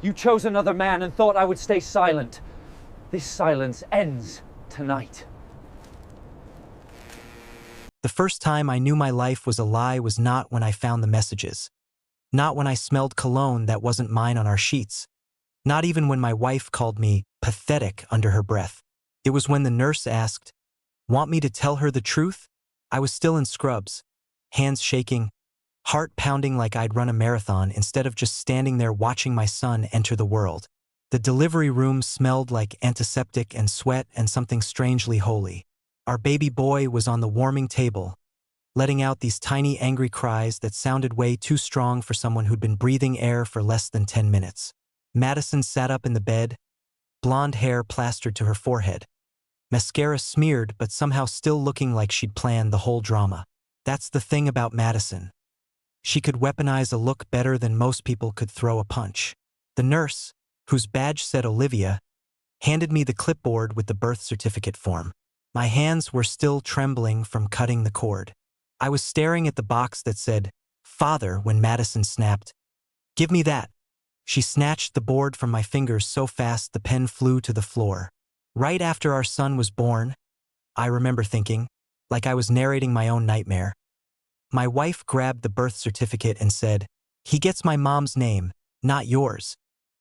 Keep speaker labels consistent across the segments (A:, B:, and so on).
A: You chose another man and thought I would stay silent. This silence ends tonight.
B: The first time I knew my life was a lie was not when I found the messages. Not when I smelled cologne that wasn't mine on our sheets. Not even when my wife called me pathetic under her breath. It was when the nurse asked, "Want me to tell her the truth?" I was still in scrubs, hands shaking, heart pounding like I'd run a marathon instead of just standing there watching my son enter the world. The delivery room smelled like antiseptic and sweat and something strangely holy. Our baby boy was on the warming table, letting out these tiny angry cries that sounded way too strong for someone who'd been breathing air for less than 10 minutes. Madison sat up in the bed, blonde hair plastered to her forehead. Mascara smeared but somehow still looking like she'd planned the whole drama. That's the thing about Madison. She could weaponize a look better than most people could throw a punch. The nurse, whose badge said Olivia, handed me the clipboard with the birth certificate form. My hands were still trembling from cutting the cord. I was staring at the box that said, "Father," when Madison snapped, "Give me that." She snatched the board from my fingers so fast the pen flew to the floor. Right after our son was born, I remember thinking, like I was narrating my own nightmare. My wife grabbed the birth certificate and said, "He gets my mom's name, not yours."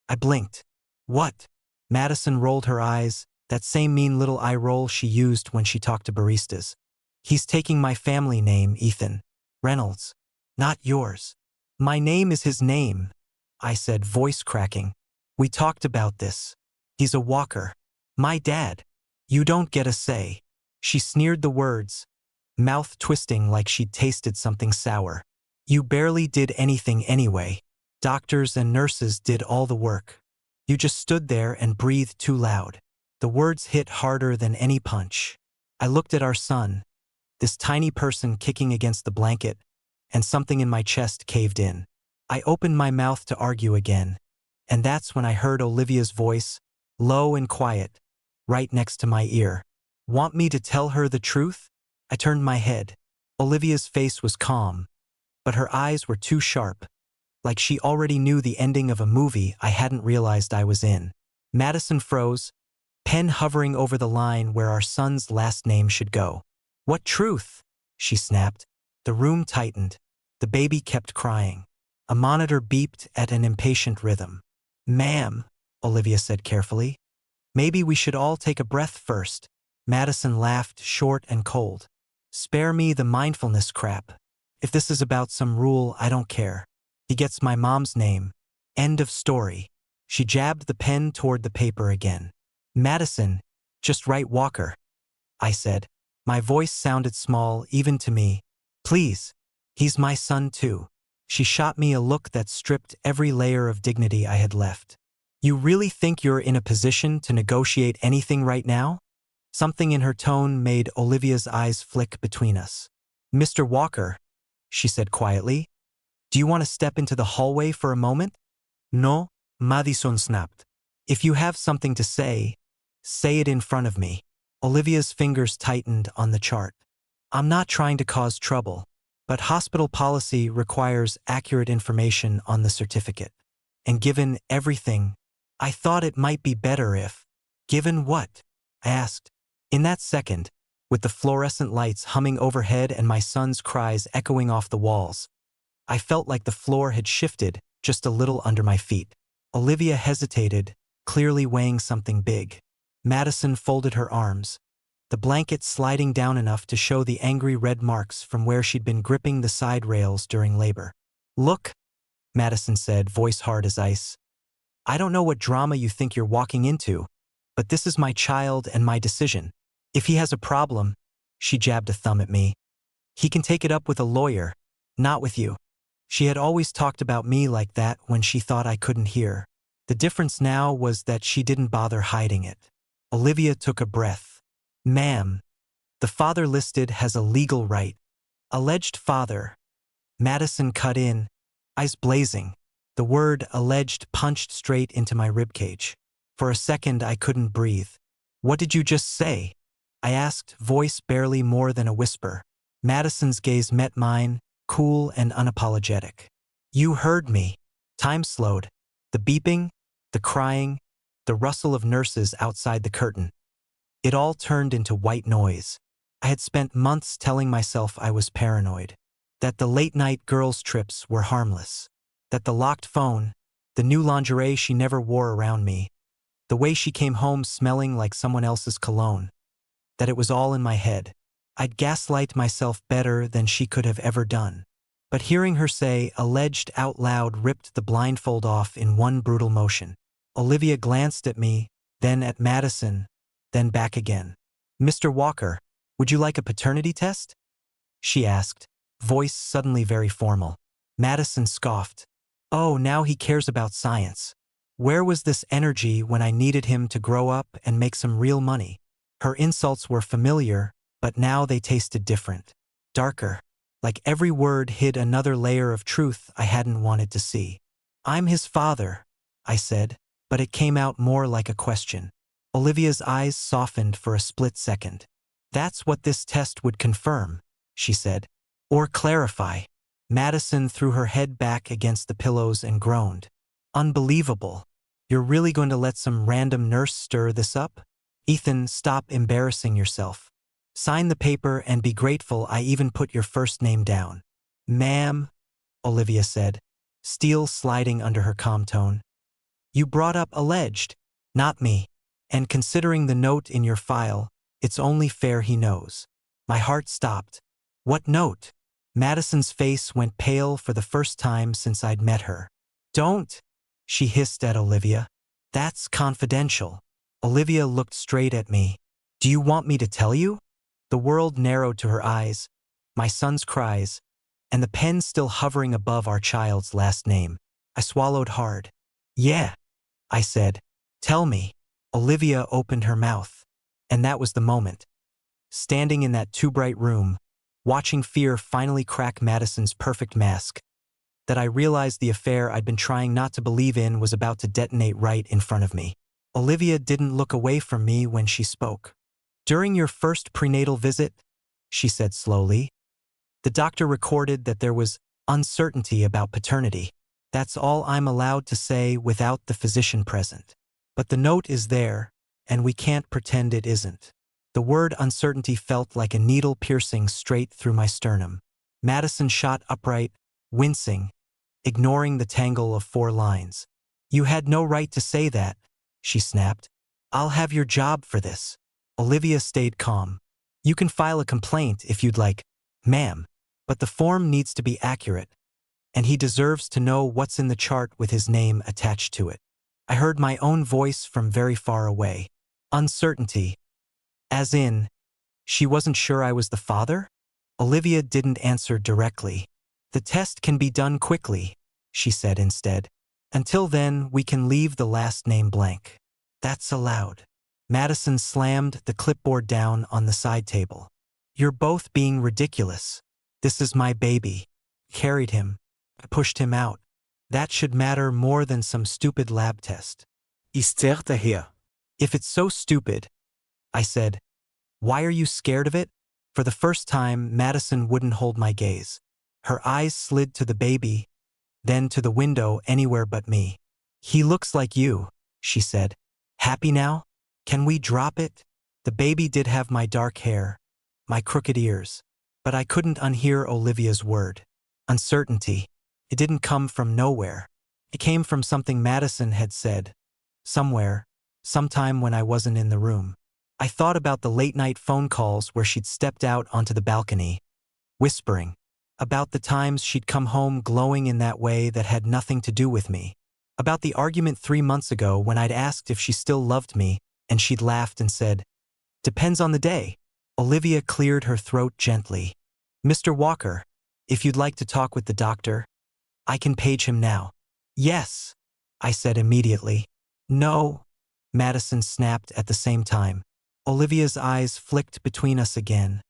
B: I blinked. "What?" Madison rolled her eyes, that same mean little eye roll she used when she talked to baristas. "He's taking my family name, Ethan Reynolds, not yours." "My name is his name," I said, voice cracking. "We talked about this. He's a Walker. My dad. You don't get a say." She sneered the words, mouth twisting like she'd tasted something sour. "You barely did anything anyway. Doctors and nurses did all the work. You just stood there and breathed too loud." The words hit harder than any punch. I looked at our son, this tiny person kicking against the blanket, and something in my chest caved in. I opened my mouth to argue again, and that's when I heard Olivia's voice, low and quiet, right next to my ear. "Want me to tell her the truth?" I turned my head. Olivia's face was calm, but her eyes were too sharp, like she already knew the ending of a movie I hadn't realized I was in. Madison froze, pen hovering over the line where our son's last name should go. "What truth?" she snapped. The room tightened. The baby kept crying. A monitor beeped at an impatient rhythm. "Ma'am," Olivia said carefully, "maybe we should all take a breath first." Madison laughed, short and cold. "Spare me the mindfulness crap. If this is about some rule, I don't care. He gets my mom's name. End of story." She jabbed the pen toward the paper again. "Madison, just write Walker," I said. My voice sounded small, even to me. "Please, he's my son too." She shot me a look that stripped every layer of dignity I had left. "You really think you're in a position to negotiate anything right now?" Something in her tone made Olivia's eyes flick between us. "Mr. Walker," she said quietly, "do you want to step into the hallway for a moment?" "No," Madison snapped. "If you have something to say it in front of me." Olivia's fingers tightened on the chart. "I'm not trying to cause trouble, but hospital policy requires accurate information on the certificate. And given everything, I thought it might be better if—" "Given what?" I asked. In that second, with the fluorescent lights humming overhead and my son's cries echoing off the walls, I felt like the floor had shifted just a little under my feet. Olivia hesitated, clearly weighing something big. Madison folded her arms, the blanket sliding down enough to show the angry red marks from where she'd been gripping the side rails during labor. "Look," Madison said, voice hard as ice. "I don't know what drama you think you're walking into, but this is my child and my decision. If he has a problem," she jabbed a thumb at me, "he can take it up with a lawyer, not with you." She had always talked about me like that when she thought I couldn't hear. The difference now was that she didn't bother hiding it. Olivia took a breath. "Ma'am, the father listed has a legal right." "Alleged father," Madison cut in, eyes blazing. The word alleged punched straight into my ribcage. For a second I couldn't breathe. "What did you just say?" I asked, voice barely more than a whisper. Madison's gaze met mine, cool and unapologetic. "You heard me." Time slowed. The beeping, the crying, the rustle of nurses outside the curtain. It all turned into white noise. I had spent months telling myself I was paranoid, that the late-night girls' trips were harmless, that the locked phone, the new lingerie she never wore around me, the way she came home smelling like someone else's cologne, that it was all in my head. I'd gaslight myself better than she could have ever done. But hearing her say "alleged" out loud ripped the blindfold off in one brutal motion. Olivia glanced at me, then at Madison, then back again. "Mr. Walker, would you like a paternity test?" she asked, voice suddenly very formal. Madison scoffed. Oh, now he cares about science. Where was this energy when I needed him to grow up and make some real money? Her insults were familiar, but now they tasted different. Darker. Like every word hid another layer of truth I hadn't wanted to see. "I'm his father," I said, but it came out more like a question. Olivia's eyes softened for a split second. "That's what this test would confirm," she said. "Or clarify." Madison threw her head back against the pillows and groaned. "Unbelievable. You're really going to let some random nurse stir this up? Ethan, stop embarrassing yourself. Sign the paper and be grateful I even put your first name down." "Ma'am," Olivia said, steel sliding under her calm tone. "You brought up alleged, not me. And considering the note in your file, it's only fair he knows." My heart stopped. "What note?" Madison's face went pale for the first time since I'd met her. "Don't," she hissed at Olivia. "That's confidential." Olivia looked straight at me. "Do you want me to tell you?" The world narrowed to her eyes, my son's cries, and the pen still hovering above our child's last name. I swallowed hard. "Yeah," I said. "Tell me." Olivia opened her mouth, and that was the moment. Standing in that too-bright room, watching fear finally crack Madison's perfect mask, that I realized the affair I'd been trying not to believe in was about to detonate right in front of me. Olivia didn't look away from me when she spoke. "During your first prenatal visit," she said slowly, "the doctor recorded that there was uncertainty about paternity. That's all I'm allowed to say without the physician present. But the note is there, and we can't pretend it isn't." The word uncertainty felt like a needle piercing straight through my sternum. Madison shot upright, wincing, ignoring the tangle of 4 lines. "You had no right to say that," she snapped. "I'll have your job for this." Olivia stayed calm. "You can file a complaint if you'd like, ma'am, but the form needs to be accurate, and he deserves to know what's in the chart with his name attached to it." I heard my own voice from very far away. "Uncertainty. As in, she wasn't sure I was the father?" Olivia didn't answer directly. "The test can be done quickly," she said instead. "Until then, we can leave the last name blank." "That's allowed." Madison slammed the clipboard down on the side table. "You're both being ridiculous. This is my baby. Carried him. I pushed him out. That should matter more than some stupid lab test." "Hier." "If it's so stupid," I said, "why are you scared of it?" For the first time, Madison wouldn't hold my gaze. Her eyes slid to the baby, then to the window anywhere but me. "He looks like you," she said. "Happy now? Can we drop it?" The baby did have my dark hair, my crooked ears, but I couldn't unhear Olivia's word. Uncertainty. It didn't come from nowhere. It came from something Madison had said, somewhere, sometime when I wasn't in the room. I thought about the late-night phone calls where she'd stepped out onto the balcony, whispering, about the times she'd come home glowing in that way that had nothing to do with me, about the argument 3 months ago when I'd asked if she still loved me and she'd laughed and said, "Depends on the day." Olivia cleared her throat gently. "Mr. Walker, if you'd like to talk with the doctor, I can page him now." "Yes," I said immediately. "No," Madison snapped at the same time. Olivia's eyes flicked between us again.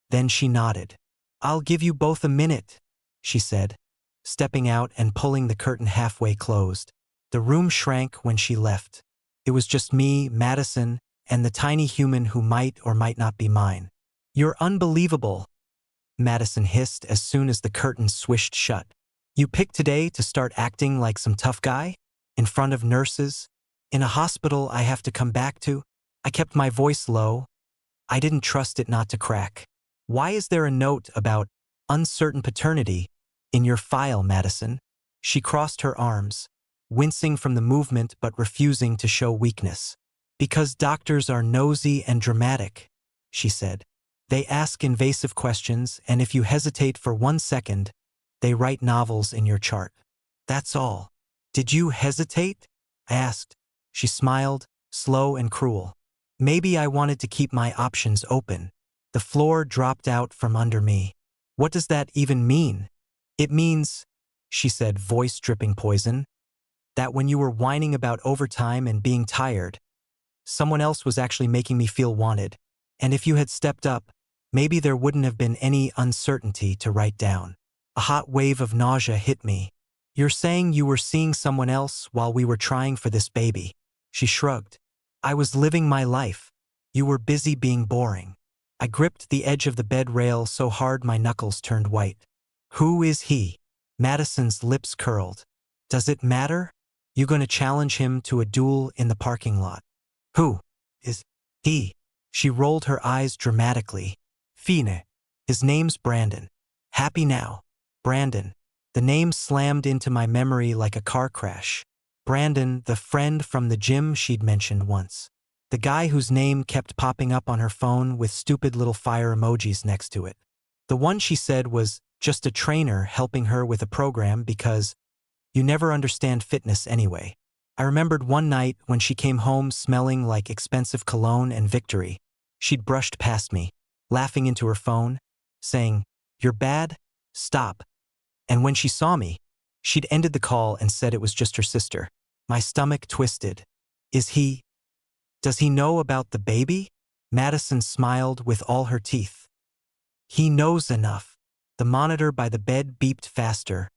B: Then she nodded. "I'll give you both a minute," she said, stepping out and pulling the curtain halfway closed. The room shrank when she left. It was just me, Madison, and the tiny human who might or might not be mine. "You're unbelievable," Madison hissed as soon as the curtain swished shut. "You picked today to start acting like some tough guy?" In front of nurses? In a hospital I have to come back to? I kept my voice low. I didn't trust it not to crack. Why is there a note about uncertain paternity in your file, Madison? She crossed her arms, wincing from the movement but refusing to show weakness. Because doctors are nosy and dramatic, she said. They ask invasive questions, and if you hesitate for 1 second, they write novels in your chart. That's all. Did you hesitate? I asked. She smiled, slow and cruel. Maybe I wanted to keep my options open. The floor dropped out from under me. What does that even mean? It means, she said, voice dripping poison, that when you were whining about overtime and being tired, someone else was actually making me feel wanted. And if you had stepped up, maybe there wouldn't have been any uncertainty to write down. A hot wave of nausea hit me. You're saying you were seeing someone else while we were trying for this baby. She shrugged. I was living my life. You were busy being boring. I gripped the edge of the bed rail so hard my knuckles turned white. Who is he? Madison's lips curled. Does it matter? You going to challenge him to a duel in the parking lot? Who is he? She rolled her eyes dramatically. Fine. His name's Brandon. Happy now. Brandon. The name slammed into my memory like a car crash. Brandon, the friend from the gym she'd mentioned once. The guy whose name kept popping up on her phone with stupid little fire emojis next to it. The one she said was just a trainer helping her with a program because you never understand fitness anyway. I remembered one night when she came home smelling like expensive cologne and Victory. She'd brushed past me, laughing into her phone, saying, "You're bad? Stop." And when she saw me, she'd ended the call and said it was just her sister. My stomach twisted. Does he know about the baby? Madison smiled with all her teeth. He knows enough. The monitor by the bed beeped faster,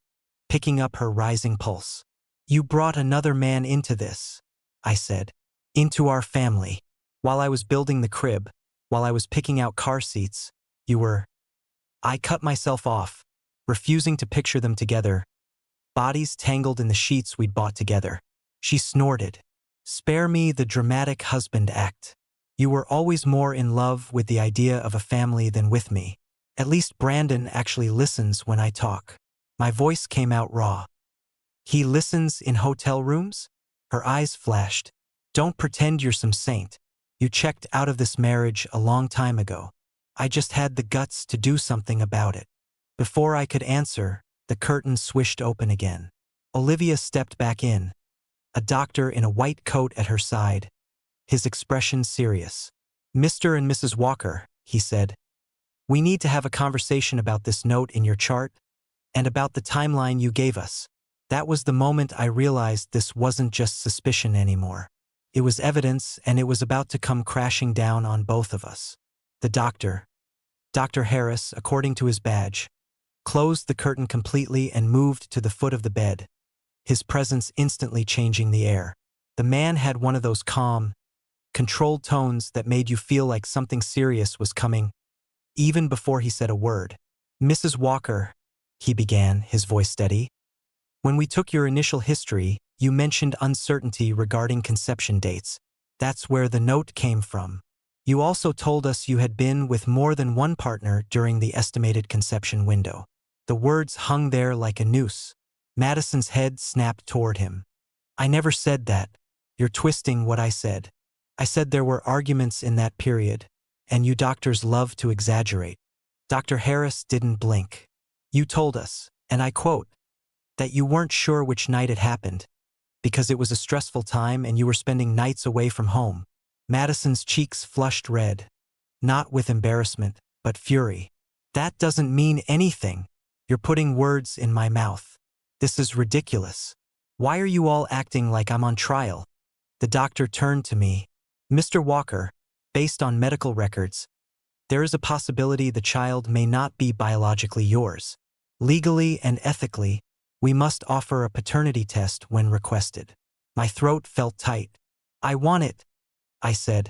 B: picking up her rising pulse. You brought another man into this, I said. Into our family. While I was building the crib, while I was picking out car seats, you were... I cut myself off, refusing to picture them together, bodies tangled in the sheets we'd bought together. She snorted. Spare me the dramatic husband act. You were always more in love with the idea of a family than with me. At least Brandon actually listens when I talk. My voice came out raw. He listens in hotel rooms? Her eyes flashed. Don't pretend you're some saint. You checked out of this marriage a long time ago. I just had the guts to do something about it. Before I could answer, the curtain swished open again. Olivia stepped back in, a doctor in a white coat at her side, his expression serious. Mr. and Mrs. Walker, he said, we need to have a conversation about this note in your chart and about the timeline you gave us. That was the moment I realized this wasn't just suspicion anymore. It was evidence, and it was about to come crashing down on both of us. The doctor, Dr. Harris, according to his badge, closed the curtain completely and moved to the foot of the bed, his presence instantly changing the air. The man had one of those calm, controlled tones that made you feel like something serious was coming, even before he said a word. Mrs. Walker, he began, his voice steady, when we took your initial history, you mentioned uncertainty regarding conception dates. That's where the note came from. You also told us you had been with more than one partner during the estimated conception window. The words hung there like a noose. Madison's head snapped toward him. I never said that. You're twisting what I said. I said there were arguments in that period, and you doctors love to exaggerate. Dr. Harris didn't blink. You told us, and I quote, that you weren't sure which night it happened, because it was a stressful time and you were spending nights away from home. Madison's cheeks flushed red, not with embarrassment, but fury. That doesn't mean anything. You're putting words in my mouth. This is ridiculous. Why are you all acting like I'm on trial? The doctor turned to me. Mr. Walker, based on medical records, there is a possibility the child may not be biologically yours. Legally and ethically, we must offer a paternity test when requested. My throat felt tight. I want it, I said,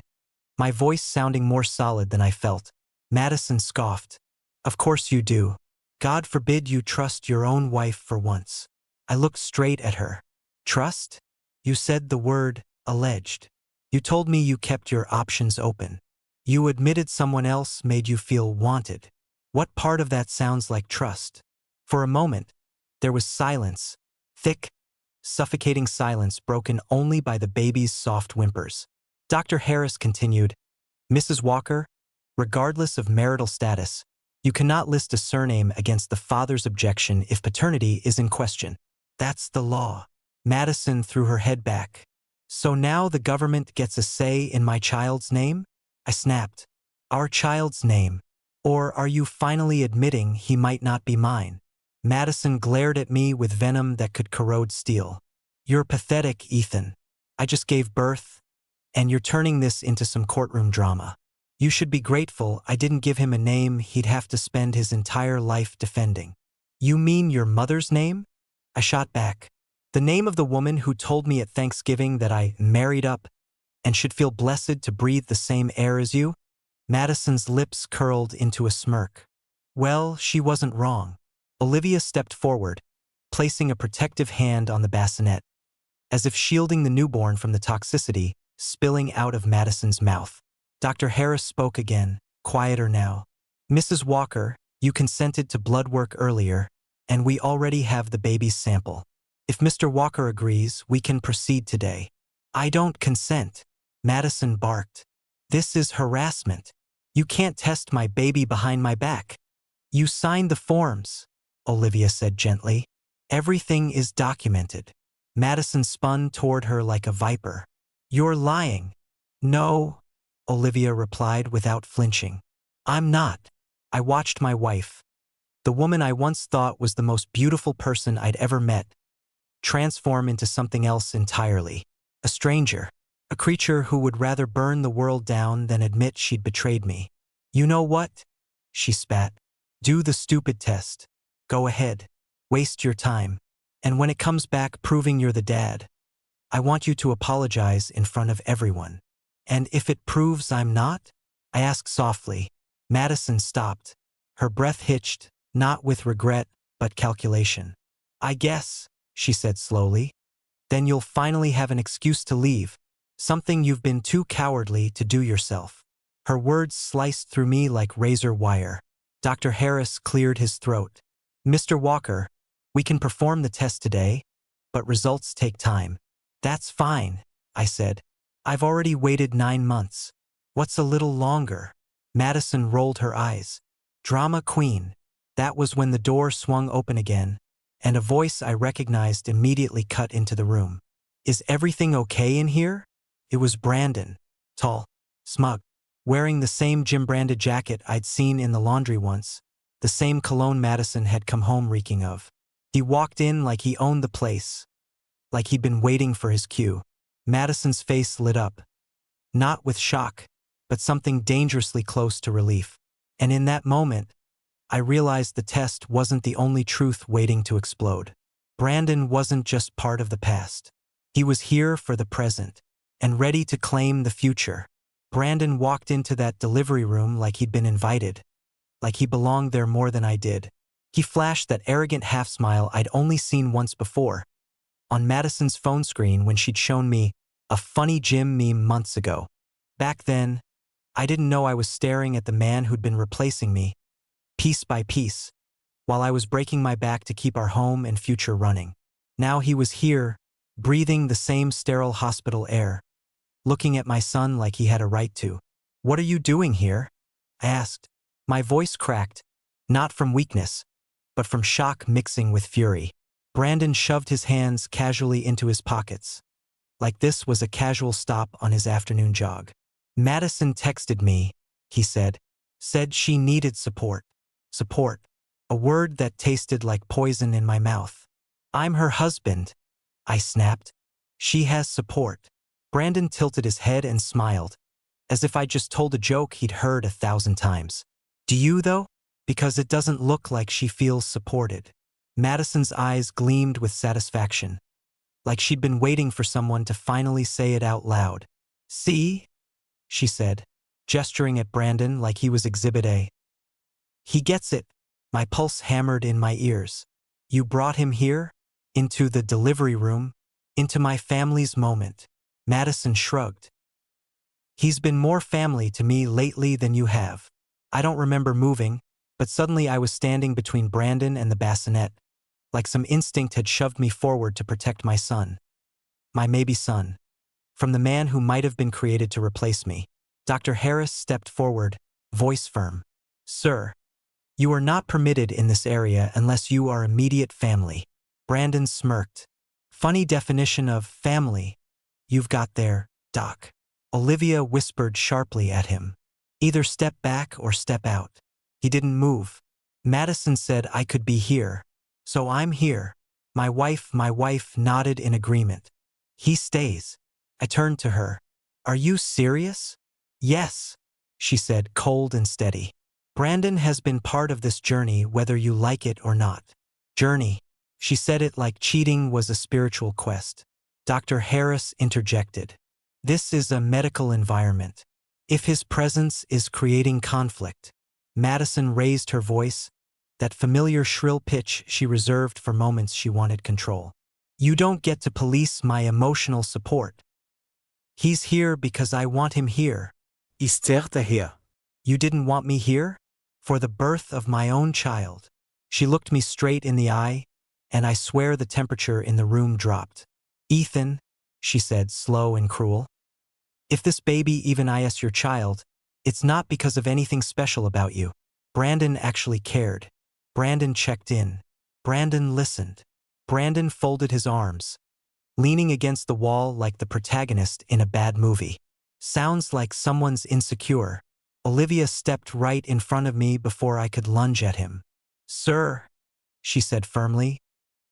B: my voice sounding more solid than I felt. Madison scoffed. Of course you do. God forbid you trust your own wife for once. I looked straight at her. Trust? You said the word alleged. You told me you kept your options open. You admitted someone else made you feel wanted. What part of that sounds like trust? For a moment, there was silence, thick, suffocating silence broken only by the baby's soft whimpers. Dr. Harris continued, Mrs. Walker, regardless of marital status, you cannot list a surname against the father's objection if paternity is in question. That's the law. Madison threw her head back. So now the government gets a say in my child's name? I snapped. Our child's name. Or are you finally admitting he might not be mine? Madison glared at me with venom that could corrode steel. You're pathetic, Ethan. I just gave birth, and you're turning this into some courtroom drama. You should be grateful I didn't give him a name he'd have to spend his entire life defending. You mean your mother's name? I shot back. The name of the woman who told me at Thanksgiving that I married up and should feel blessed to breathe the same air as you? Madison's lips curled into a smirk. Well, she wasn't wrong. Olivia stepped forward, placing a protective hand on the bassinet, as if shielding the newborn from the toxicity spilling out of Madison's mouth. Dr. Harris spoke again, quieter now. Mrs. Walker, you consented to blood work earlier, and we already have the baby's sample. If Mr. Walker agrees, we can proceed today. I don't consent, Madison barked. This is harassment. You can't test my baby behind my back. You signed the forms, Olivia said gently. Everything is documented. Madison spun toward her like a viper. You're lying. No, Olivia replied without flinching. I'm not. I watched my wife, the woman I once thought was the most beautiful person I'd ever met, transform into something else entirely. A stranger. A creature who would rather burn the world down than admit she'd betrayed me. You know what? She spat. Do the stupid test. Go ahead. Waste your time. And when it comes back proving you're the dad, I want you to apologize in front of everyone. And if it proves I'm not? I asked softly. Madison stopped. Her breath hitched, not with regret, but calculation. I guess, she said slowly. Then you'll finally have an excuse to leave. Something you've been too cowardly to do yourself. Her words sliced through me like razor wire. Dr. Harris cleared his throat. Mr. Walker, we can perform the test today, but results take time. That's fine, I said. I've already waited 9 months. What's a little longer? Madison rolled her eyes. Drama queen. That was when the door swung open again, and a voice I recognized immediately cut into the room. Is everything okay in here? It was Brandon, tall, smug, wearing the same gym-branded jacket I'd seen in the laundry once, the same cologne Madison had come home reeking of. He walked in like he owned the place, like he'd been waiting for his cue. Madison's face lit up, not with shock, but something dangerously close to relief. And in that moment, I realized the test wasn't the only truth waiting to explode. Brandon wasn't just part of the past. He was here for the present, and ready to claim the future. Brandon walked into that delivery room like he'd been invited, like he belonged there more than I did. He flashed that arrogant half-smile I'd only seen once before, on Madison's phone screen when she'd shown me a funny gym meme months ago. Back then, I didn't know I was staring at the man who'd been replacing me, piece by piece, while I was breaking my back to keep our home and future running. Now he was here, breathing the same sterile hospital air, looking at my son like he had a right to. What are you doing here? I asked. My voice cracked, not from weakness, but from shock mixing with fury. Brandon shoved his hands casually into his pockets, like this was a casual stop on his afternoon jog. Madison texted me, he said she needed support. Support, a word that tasted like poison in my mouth. I'm her husband, I snapped. She has support. Brandon tilted his head and smiled, as if I'd just told a joke he'd heard 1,000 times. Do you, though? Because it doesn't look like she feels supported. Madison's eyes gleamed with satisfaction, like she'd been waiting for someone to finally say it out loud. See? She said, gesturing at Brandon like he was Exhibit A. He gets it. My pulse hammered in my ears. You brought him here? Into the delivery room? Into my family's moment. Madison shrugged. He's been more family to me lately than you have. I don't remember moving, but suddenly I was standing between Brandon and the bassinet, like some instinct had shoved me forward to protect my son. My maybe son. From the man who might have been created to replace me. Dr. Harris stepped forward, voice firm. Sir, you are not permitted in this area unless you are immediate family. Brandon smirked. Funny definition of family you've got there, Doc. Olivia whispered sharply at him. Either step back or step out. He didn't move. Madison said I could be here. So I'm here. My wife nodded in agreement. He stays. I turned to her. Are you serious? Yes, she said, cold and steady. Brandon has been part of this journey whether you like it or not. Journey. She said it like cheating was a spiritual quest. Dr. Harris interjected. This is a medical environment. If his presence is creating conflict. Madison raised her voice, that familiar shrill pitch she reserved for moments she wanted control. You don't get to police my emotional support. He's here because I want him here. Ist hier? You didn't want me here? For the birth of my own child. She looked me straight in the eye, and I swear the temperature in the room dropped. Ethan, she said, slow and cruel. If this baby even is your child, it's not because of anything special about you. Brandon actually cared. Brandon checked in. Brandon listened. Brandon folded his arms, leaning against the wall like the protagonist in a bad movie. Sounds like someone's insecure. Olivia stepped right in front of me before I could lunge at him. Sir, she said firmly,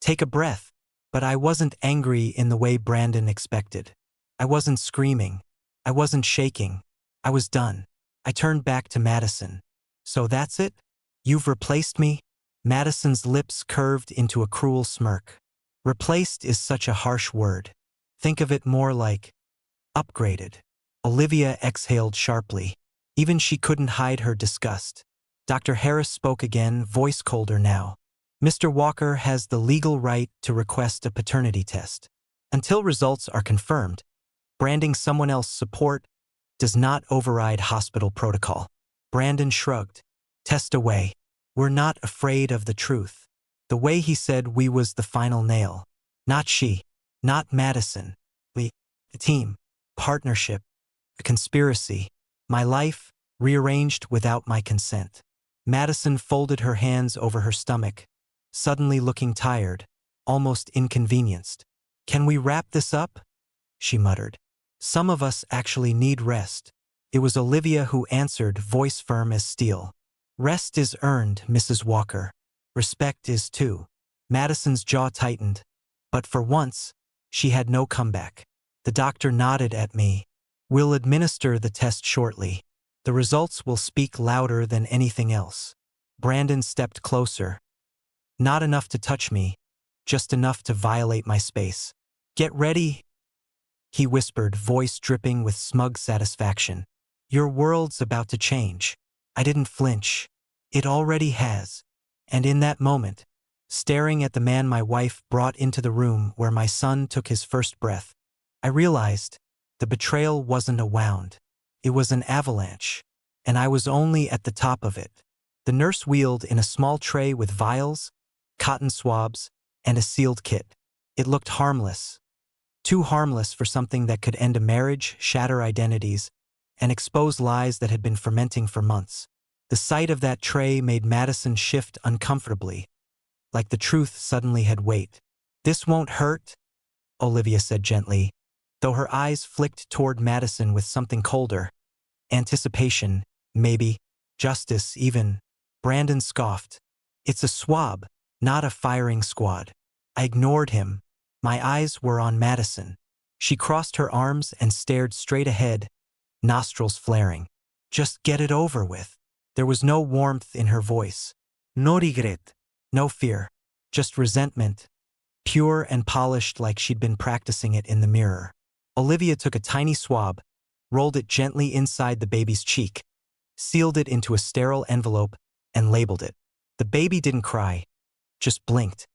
B: take a breath. But I wasn't angry in the way Brandon expected. I wasn't screaming. I wasn't shaking. I was done. I turned back to Madison. So that's it? You've replaced me? Madison's lips curved into a cruel smirk. Replaced is such a harsh word. Think of it more like upgraded. Olivia exhaled sharply. Even she couldn't hide her disgust. Dr. Harris spoke again, voice colder now. Mr. Walker has the legal right to request a paternity test. Until results are confirmed, branding someone else's support does not override hospital protocol. Brandon shrugged. Test away. We're not afraid of the truth. The way he said we was the final nail. Not she. Not Madison. We. A team. Partnership. A conspiracy. My life, rearranged without my consent. Madison folded her hands over her stomach, suddenly looking tired, almost inconvenienced. Can we wrap this up? She muttered. Some of us actually need rest. It was Olivia who answered, voice firm as steel. Rest is earned, Mrs. Walker. Respect is too. Madison's jaw tightened, but for once, she had no comeback. The doctor nodded at me. We'll administer the test shortly. The results will speak louder than anything else. Brandon stepped closer. Not enough to touch me, just enough to violate my space. Get ready, he whispered, voice dripping with smug satisfaction. Your world's about to change. I didn't flinch. It already has. And in that moment, staring at the man my wife brought into the room where my son took his first breath, I realized the betrayal wasn't a wound. It was an avalanche, and I was only at the top of it. The nurse wheeled in a small tray with vials, cotton swabs, and a sealed kit. It looked harmless. Too harmless for something that could end a marriage, shatter identities, and expose lies that had been fermenting for months. The sight of that tray made Madison shift uncomfortably, like the truth suddenly had weight. This won't hurt, Olivia said gently, though her eyes flicked toward Madison with something colder. Anticipation, maybe. Justice, even. Brandon scoffed. It's a swab, not a firing squad. I ignored him. My eyes were on Madison. She crossed her arms and stared straight ahead, nostrils flaring. Just get it over with. There was no warmth in her voice. No regret. No fear. Just resentment. Pure and polished like she'd been practicing it in the mirror. Olivia took a tiny swab, rolled it gently inside the baby's cheek, sealed it into a sterile envelope, and labeled it. The baby didn't cry, just blinked.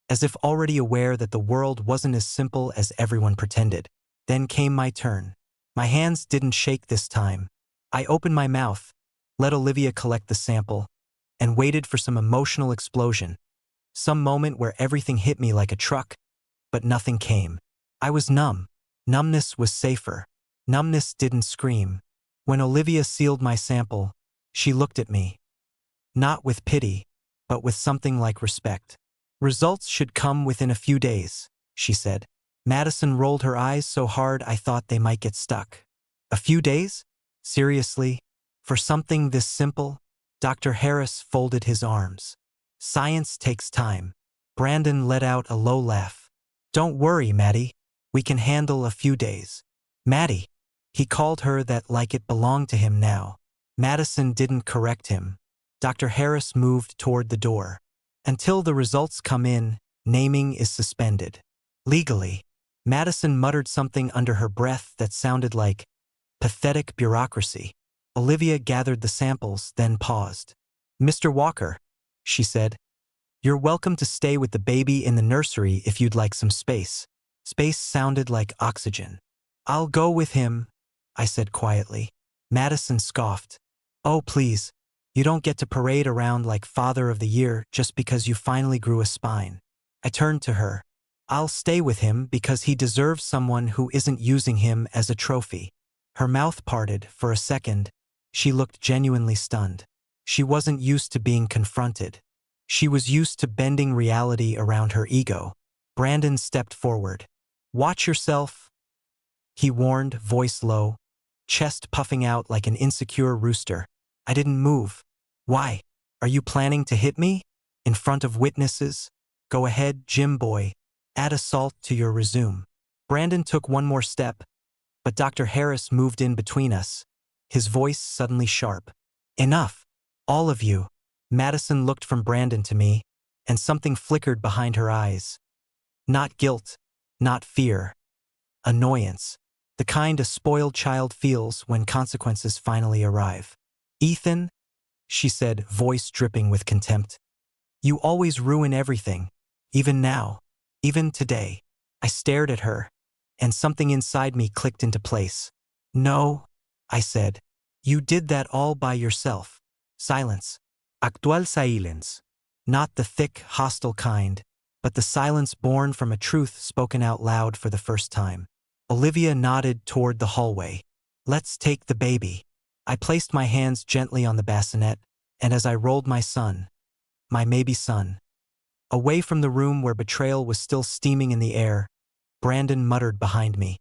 B: as if already aware that the world wasn't as simple as everyone pretended. Then came my turn. My hands didn't shake this time. I opened my mouth, let Olivia collect the sample, and waited for some emotional explosion. Some moment where everything hit me like a truck, but nothing came. I was numb. Numbness was safer. Numbness didn't scream. When Olivia sealed my sample, she looked at me. Not with pity, but with something like respect. Results should come within a few days, she said. Madison rolled her eyes so hard I thought they might get stuck. A few days? Seriously? For something this simple? Dr. Harris folded his arms. Science takes time. Brandon let out a low laugh. Don't worry, Maddie. We can handle a few days. Maddie. He called her that like it belonged to him now. Madison didn't correct him. Dr. Harris moved toward the door. Until the results come in, naming is suspended. Legally. Madison muttered something under her breath that sounded like pathetic bureaucracy. Olivia gathered the samples, then paused. Mr. Walker, she said, you're welcome to stay with the baby in the nursery if you'd like some space. Space sounded like oxygen. I'll go with him, I said quietly. Madison scoffed. Oh, please. You don't get to parade around like Father of the Year just because you finally grew a spine. I turned to her. I'll stay with him because he deserves someone who isn't using him as a trophy. Her mouth parted for a second. She looked genuinely stunned. She wasn't used to being confronted. She was used to bending reality around her ego. Brandon stepped forward. Watch yourself, he warned, voice low, chest puffing out like an insecure rooster. I didn't move. Why? Are you planning to hit me? In front of witnesses? Go ahead, Jim boy. Add assault to your resume. Brandon took one more step, but Dr. Harris moved in between us, his voice suddenly sharp. Enough. All of you. Madison looked from Brandon to me, and something flickered behind her eyes. Not guilt, not fear. Annoyance. The kind a spoiled child feels when consequences finally arrive. Ethan, she said, voice dripping with contempt. You always ruin everything, even now, even today. I stared at her, and something inside me clicked into place. No, I said. You did that all by yourself. Silence. Actual silence. Not the thick, hostile kind, but the silence born from a truth spoken out loud for the first time. Olivia nodded toward the hallway. Let's take the baby. I placed my hands gently on the bassinet, and as I rolled my son, my maybe son, away from the room where betrayal was still steaming in the air, Brandon muttered behind me.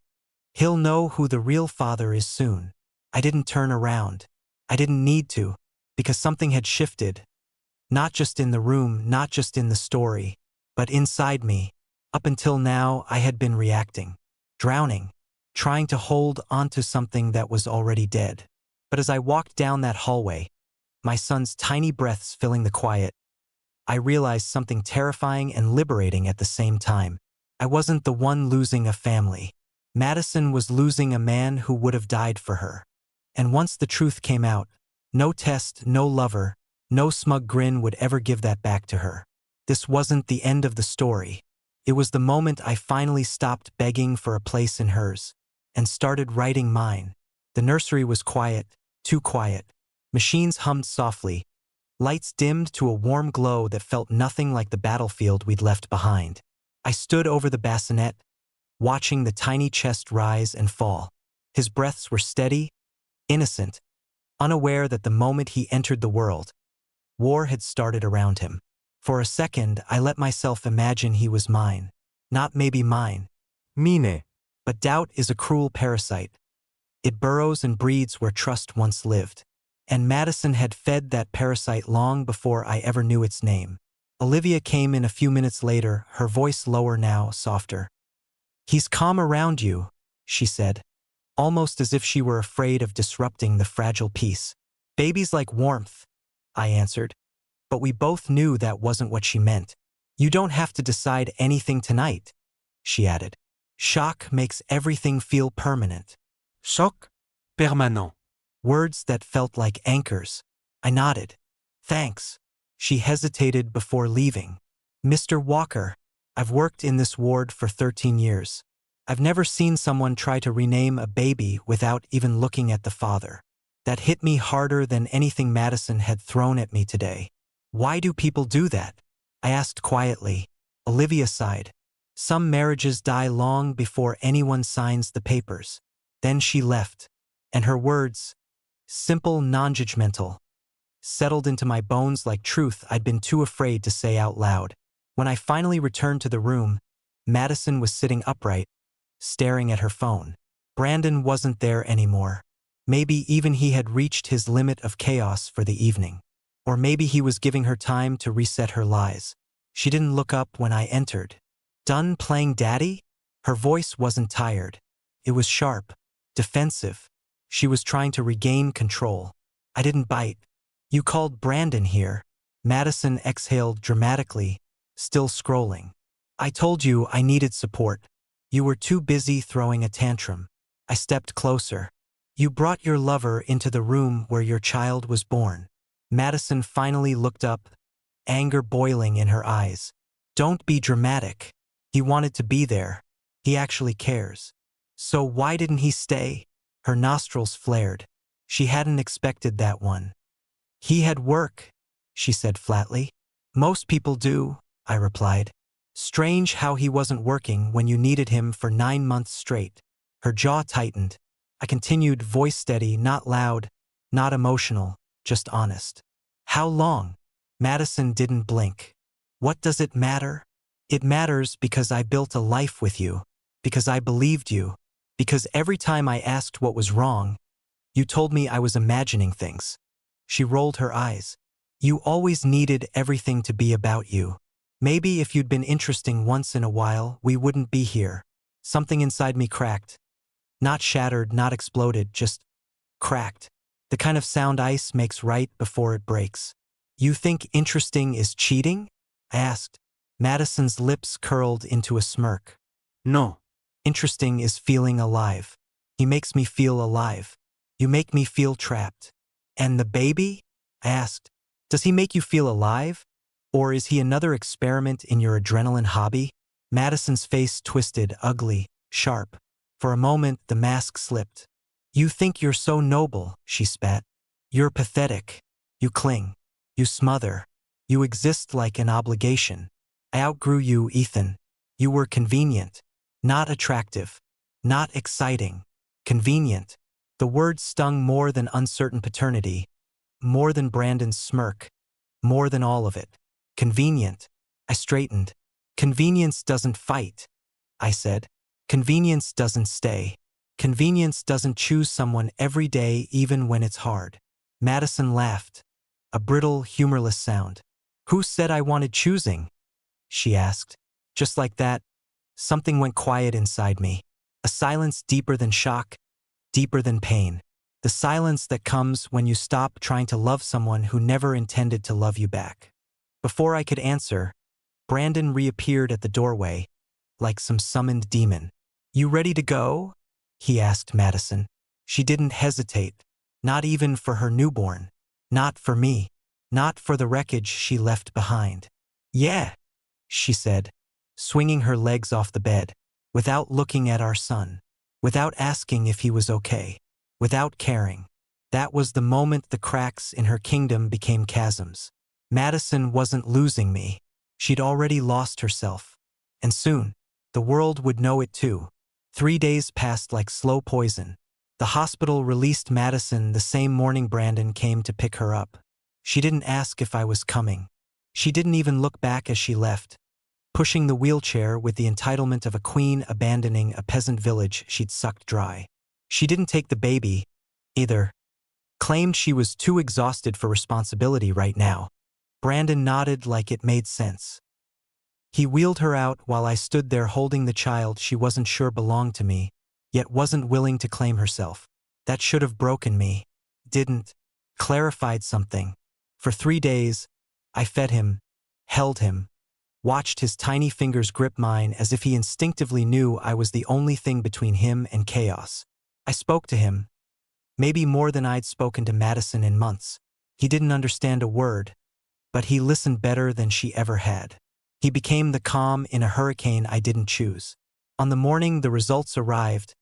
B: He'll know who the real father is soon. I didn't turn around. I didn't need to, because something had shifted. Not just in the room, not just in the story, but inside me. Up until now, I had been reacting, drowning, trying to hold onto something that was already dead. But as I walked down that hallway, my son's tiny breaths filling the quiet, I realized something terrifying and liberating at the same time. I wasn't the one losing a family. Madison was losing a man who would have died for her. And once the truth came out, no test, no lover, no smug grin would ever give that back to her. This wasn't the end of the story. It was the moment I finally stopped begging for a place in hers and started writing mine. The nursery was quiet, too quiet. Machines hummed softly. Lights dimmed to a warm glow that felt nothing like the battlefield we'd left behind. I stood over the bassinet, watching the tiny chest rise and fall. His breaths were steady, innocent, unaware that the moment he entered the world, war had started around him. For a second, I let myself imagine he was mine. Not maybe mine. Mine. But doubt is a cruel parasite. It burrows and breeds where trust once lived. And Madison had fed that parasite long before I ever knew its name. Olivia came in a few minutes later, her voice lower now, softer. He's calm around you, she said, almost as if she were afraid of disrupting the fragile peace. Babies like warmth, I answered. But we both knew that wasn't what she meant. You don't have to decide anything tonight, she added. Shock makes everything feel permanent.
C: Choc permanent.
B: Words that felt like anchors. I nodded. Thanks. She hesitated before leaving. Mr. Walker, I've worked in this ward for 13 years. I've never seen someone try to rename a baby without even looking at the father. That hit me harder than anything Madison had thrown at me today. Why do people do that? I asked quietly. Olivia sighed. Some marriages die long before anyone signs the papers. Then she left, and her words, simple, non-judgmental, settled into my bones like truth I'd been too afraid to say out loud. When I finally returned to the room, Madison was sitting upright, staring at her phone. Brandon wasn't there anymore. Maybe even he had reached his limit of chaos for the evening. Or maybe he was giving her time to reset her lies. She didn't look up when I entered. Done playing daddy? Her voice wasn't tired. It was sharp, defensive. She was trying to regain control. I didn't bite. You called Brandon here. Madison exhaled dramatically, still scrolling. I told you I needed support. You were too busy throwing a tantrum. I stepped closer. You brought your lover into the room where your child was born. Madison finally looked up, anger boiling in her eyes. Don't be dramatic. He wanted to be there. He actually cares. So why didn't he stay? Her nostrils flared. She hadn't expected that one. He had work, she said flatly. Most people do, I replied. Strange how he wasn't working when you needed him for 9 months straight. Her jaw tightened. I continued, voice steady, not loud, not emotional, just honest. How long? Madison didn't blink. What does it matter? It matters because I built a life with you, because I believed you, because every time I asked what was wrong, you told me I was imagining things. She rolled her eyes. You always needed everything to be about you. Maybe if you'd been interesting once in a while, we wouldn't be here. Something inside me cracked. Not shattered, not exploded, just cracked. The kind of sound ice makes right before it breaks. You think interesting is cheating? I asked. Madison's lips curled into a smirk.
C: No.
B: Interesting is feeling alive. He makes me feel alive. You make me feel trapped. And the baby? I asked. Does he make you feel alive? Or is he another experiment in your adrenaline hobby? Madison's face twisted, ugly, sharp. For a moment, the mask slipped. You think you're so noble, she spat. You're pathetic. You cling. You smother. You exist like an obligation. I outgrew you, Ethan. You were convenient. Not attractive. Not exciting. Convenient. The word stung more than uncertain paternity. More than Brandon's smirk. More than all of it. Convenient. I straightened. Convenience doesn't fight, I said. Convenience doesn't stay. Convenience doesn't choose someone every day even when it's hard. Madison laughed. A brittle, humorless sound. Who said I wanted choosing? She asked. Just like that, something went quiet inside me. A silence deeper than shock, deeper than pain. The silence that comes when you stop trying to love someone who never intended to love you back. Before I could answer, Brandon reappeared at the doorway, like some summoned demon. You ready to go? He asked Madison. She didn't hesitate, not even for her newborn. Not for me. Not for the wreckage she left behind. Yeah, she said, swinging her legs off the bed, without looking at our son, without asking if he was okay, without caring. That was the moment the cracks in her kingdom became chasms. Madison wasn't losing me. She'd already lost herself. And soon, the world would know it too. 3 days passed like slow poison. The hospital released Madison the same morning Brandon came to pick her up. She didn't ask if I was coming. She didn't even look back as she left, pushing the wheelchair with the entitlement of a queen abandoning a peasant village she'd sucked dry. She didn't take the baby, either. Claimed she was too exhausted for responsibility right now. Brandon nodded like it made sense. He wheeled her out while I stood there holding the child she wasn't sure belonged to me, yet wasn't willing to claim herself. That should have broken me. Didn't. Clarified something. For 3 days, I fed him, held him, watched his tiny fingers grip mine as if he instinctively knew I was the only thing between him and chaos. I spoke to him, maybe more than I'd spoken to Madison in months. He didn't understand a word, but he listened better than she ever had. He became the calm in a hurricane I didn't choose. On the morning the results arrived,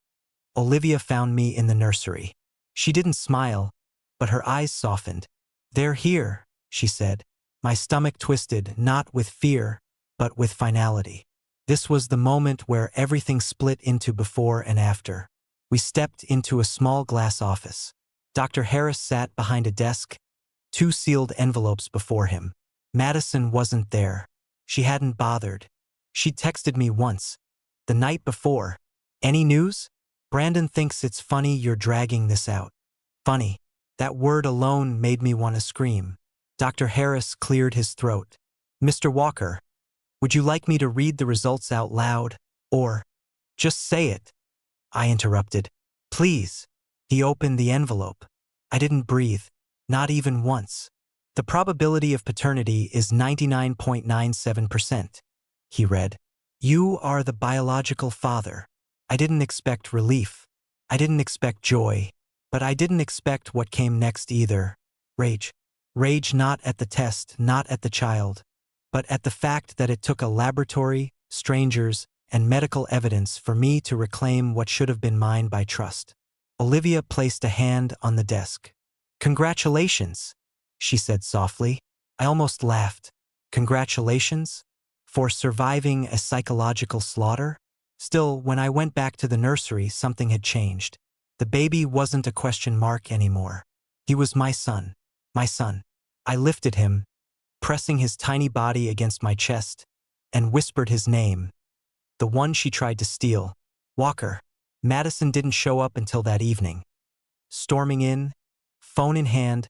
B: Olivia found me in the nursery. She didn't smile, but her eyes softened. "They're here," she said. My stomach twisted, not with fear, but with finality. This was the moment where everything split into before and after. We stepped into a small glass office. Dr. Harris sat behind a desk, 2 sealed envelopes before him. Madison wasn't there. She hadn't bothered. She'd texted me once, the night before. "Any news? Brandon thinks it's funny you're dragging this out." Funny. That word alone made me want to scream. Dr. Harris cleared his throat. "Mr. Walker, would you like me to read the results out loud, or just say it?" I interrupted. "Please." He opened the envelope. I didn't breathe, not even once. "The probability of paternity is 99.97%, he read. "You are the biological father." I didn't expect relief. I didn't expect joy. But I didn't expect what came next either. Rage. Rage not at the test, not at the child, but at the fact that it took a laboratory, strangers, and medical evidence for me to reclaim what should have been mine by trust. Olivia placed a hand on the desk. "Congratulations," she said softly. I almost laughed. Congratulations? For surviving a psychological slaughter? Still, when I went back to the nursery, something had changed. The baby wasn't a question mark anymore. He was my son. My son. I lifted him, pressing his tiny body against my chest, and whispered his name. The one she tried to steal. Walker. Madison didn't show up until that evening. Storming in, phone in hand,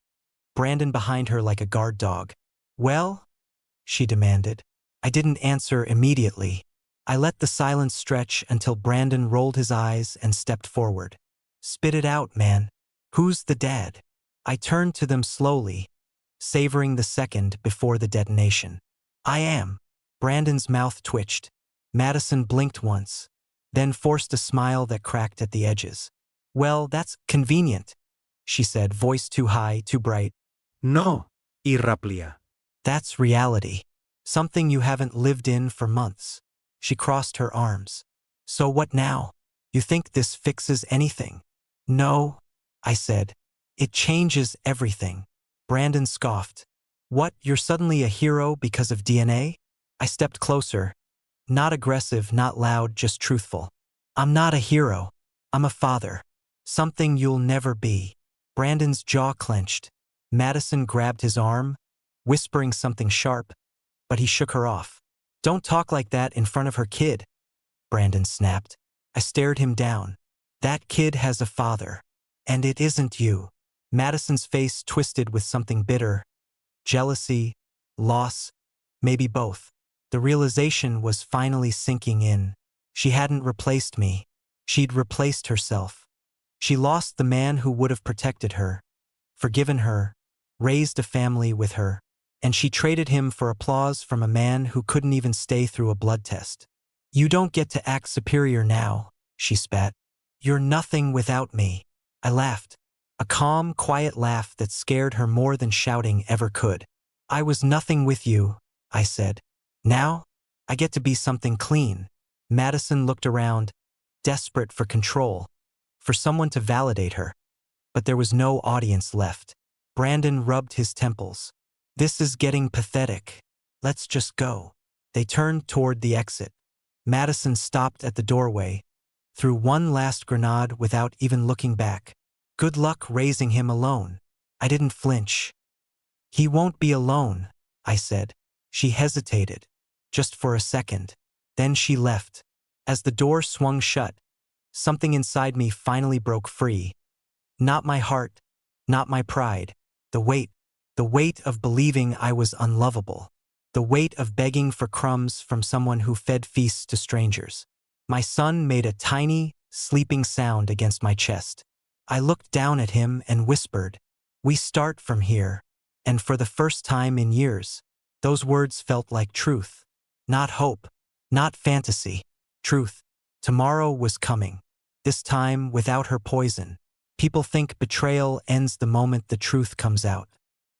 B: Brandon behind her like a guard dog. "Well?" she demanded. I didn't answer immediately. I let the silence stretch until Brandon rolled his eyes and stepped forward. "Spit it out, man. Who's the dad?" I turned to them slowly, savoring the second before the detonation. "I am." Brandon's mouth twitched. Madison blinked once, then forced a smile that cracked at the edges. "Well, that's convenient," she said, voice too high, too bright.
C: No, irraplia.
B: "That's reality. Something you haven't lived in for months." She crossed her arms. "So what now? You think this fixes anything?" "No," I said. "It changes everything." Brandon scoffed. "What, you're suddenly a hero because of DNA?" I stepped closer. Not aggressive, not loud, just truthful. "I'm not a hero. I'm a father. Something you'll never be." Brandon's jaw clenched. Madison grabbed his arm, whispering something sharp, but he shook her off. "Don't talk like that in front of her kid," Brandon snapped. I stared him down. "That kid has a father, and it isn't you." Madison's face twisted with something bitter. Jealousy, loss, maybe both. The realization was finally sinking in. She hadn't replaced me. She'd replaced herself. She lost the man who would have protected her, forgiven her, raised a family with her, and she traded him for applause from a man who couldn't even stay through a blood test. "You don't get to act superior now," she spat. "You're nothing without me." I laughed. A calm, quiet laugh that scared her more than shouting ever could. "I was nothing with you," I said. "Now, I get to be something clean." Madison looked around, desperate for control, for someone to validate her. But there was no audience left. Brandon rubbed his temples. "This is getting pathetic. Let's just go." They turned toward the exit. Madison stopped at the doorway, threw one last grenade without even looking back. "Good luck raising him alone." I didn't flinch. "He won't be alone," I said. She hesitated, just for a second. Then she left. As the door swung shut, something inside me finally broke free. Not my heart, not my pride. The weight of believing I was unlovable. The weight of begging for crumbs from someone who fed feasts to strangers. My son made a tiny, sleeping sound against my chest. I looked down at him and whispered, "We start from here." And for the first time in years, those words felt like truth. Not hope, not fantasy. Truth. Tomorrow was coming. This time without her poison. People think betrayal ends the moment the truth comes out.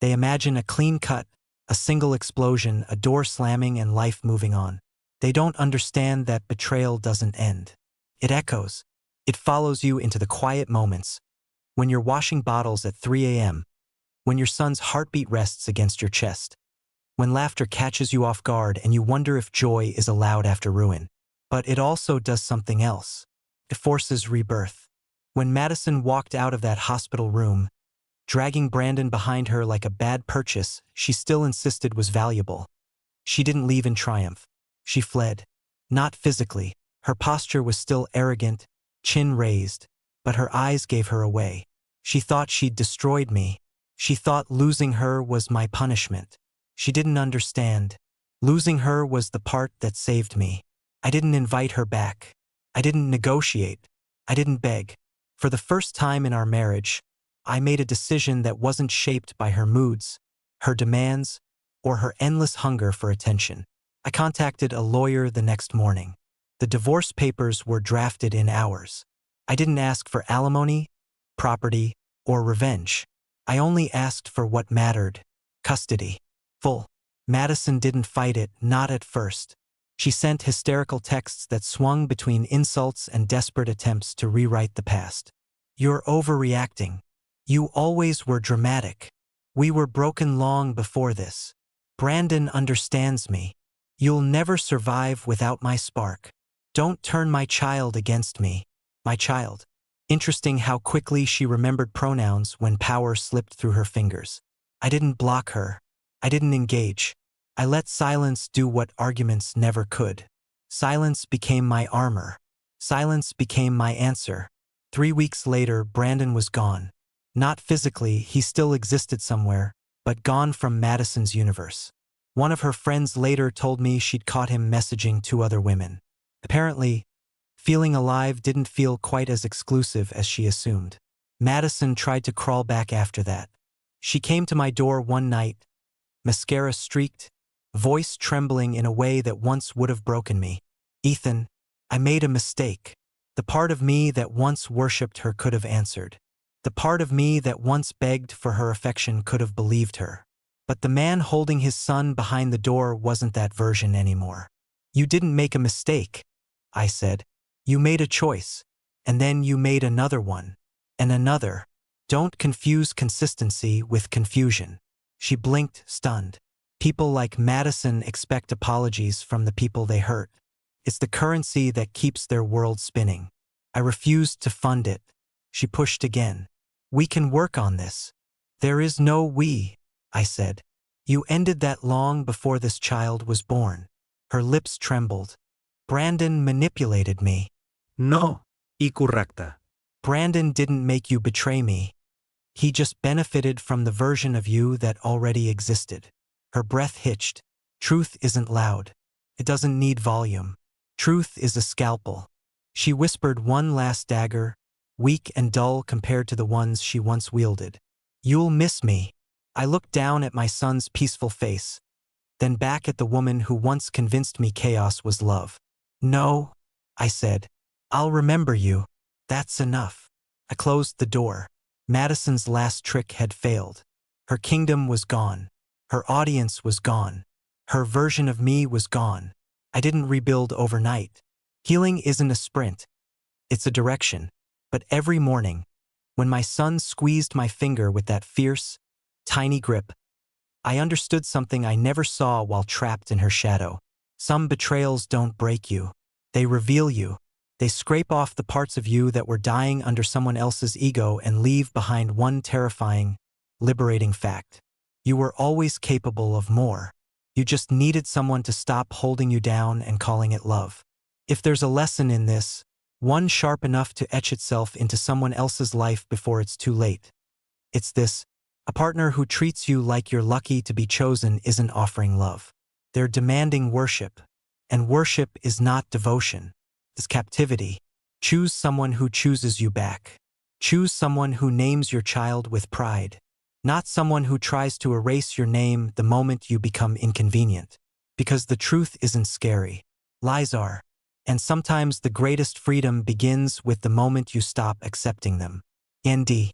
B: They imagine a clean cut, A single explosion, a door slamming, and life moving on. They don't understand that betrayal doesn't end. It echoes. It follows you into the quiet moments. When you're washing bottles at 3 a.m., when your son's heartbeat rests against your chest, when laughter catches you off guard and you wonder if joy is allowed after ruin. But it also does something else. It forces rebirth. When Madison walked out of that hospital room, dragging Brandon behind her like a bad purchase she still insisted was valuable, she didn't leave in triumph. She fled. Not physically. Her posture was still arrogant, chin raised, but her eyes gave her away. She thought she'd destroyed me. She thought losing her was my punishment. She didn't understand. Losing her was the part that saved me. I didn't invite her back. I didn't negotiate. I didn't beg. For the first time in our marriage, I made a decision that wasn't shaped by her moods, her demands, or her endless hunger for attention. I contacted a lawyer the next morning. The divorce papers were drafted in hours. I didn't ask for alimony, property, or revenge. I only asked for what mattered: custody. Full. Madison didn't fight it, not at first. She sent hysterical texts that swung between insults and desperate attempts to rewrite the past. "You're overreacting. You always were dramatic. We were broken long before this. Brandon understands me. You'll never survive without my spark. Don't turn my child against me. My child." Interesting how quickly she remembered pronouns when power slipped through her fingers. I didn't block her. I didn't engage. I let silence do what arguments never could. Silence became my armor. Silence became my answer. 3 weeks later, Brandon was gone. Not physically, he still existed somewhere, but gone from Madison's universe. One of her friends later told me she'd caught him messaging 2 other women. Apparently, feeling alive didn't feel quite as exclusive as she assumed. Madison tried to crawl back after that. She came to my door one night, mascara streaked, voice trembling in a way that once would have broken me. "Ethan, I made a mistake. The part of me that once worshipped her could have answered. The part of me that once begged for her affection could have believed her. But the man holding his son behind the door wasn't that version anymore." "You didn't make a mistake," I said. "You made a choice. And then you made another one. And another. Don't confuse consistency with confusion." She blinked, stunned. People like Madison expect apologies from the people they hurt. It's the currency that keeps their world spinning. I refused to fund it. She pushed again. "We can work on this." "There is no we," I said. "You ended that long before this child was born." Her lips trembled. "Brandon manipulated me."
C: No, incorrecta.
B: "Brandon didn't make you betray me. He just benefited from the version of you that already existed." Her breath hitched. Truth isn't loud. It doesn't need volume. Truth is a scalpel. She whispered one last dagger, weak and dull compared to the ones she once wielded. "You'll miss me." I looked down at my son's peaceful face, then back at the woman who once convinced me chaos was love. "No," I said. "I'll remember you. That's enough." I closed the door. Madison's last trick had failed. Her kingdom was gone. Her audience was gone. Her version of me was gone. I didn't rebuild overnight. Healing isn't a sprint. It's a direction. But every morning, when my son squeezed my finger with that fierce, tiny grip, I understood something I never saw while trapped in her shadow. Some betrayals don't break you. They reveal you. They scrape off the parts of you that were dying under someone else's ego and leave behind one terrifying, liberating fact. You were always capable of more. You just needed someone to stop holding you down and calling it love. If there's a lesson in this, one sharp enough to etch itself into someone else's life before it's too late, it's this: a partner who treats you like you're lucky to be chosen isn't offering love. They're demanding worship. And worship is not devotion. It's captivity. Choose someone who chooses you back. Choose someone who names your child with pride. Not someone who tries to erase your name the moment you become inconvenient. Because the truth isn't scary. Lies are. And sometimes the greatest freedom begins with the moment you stop accepting them. ND.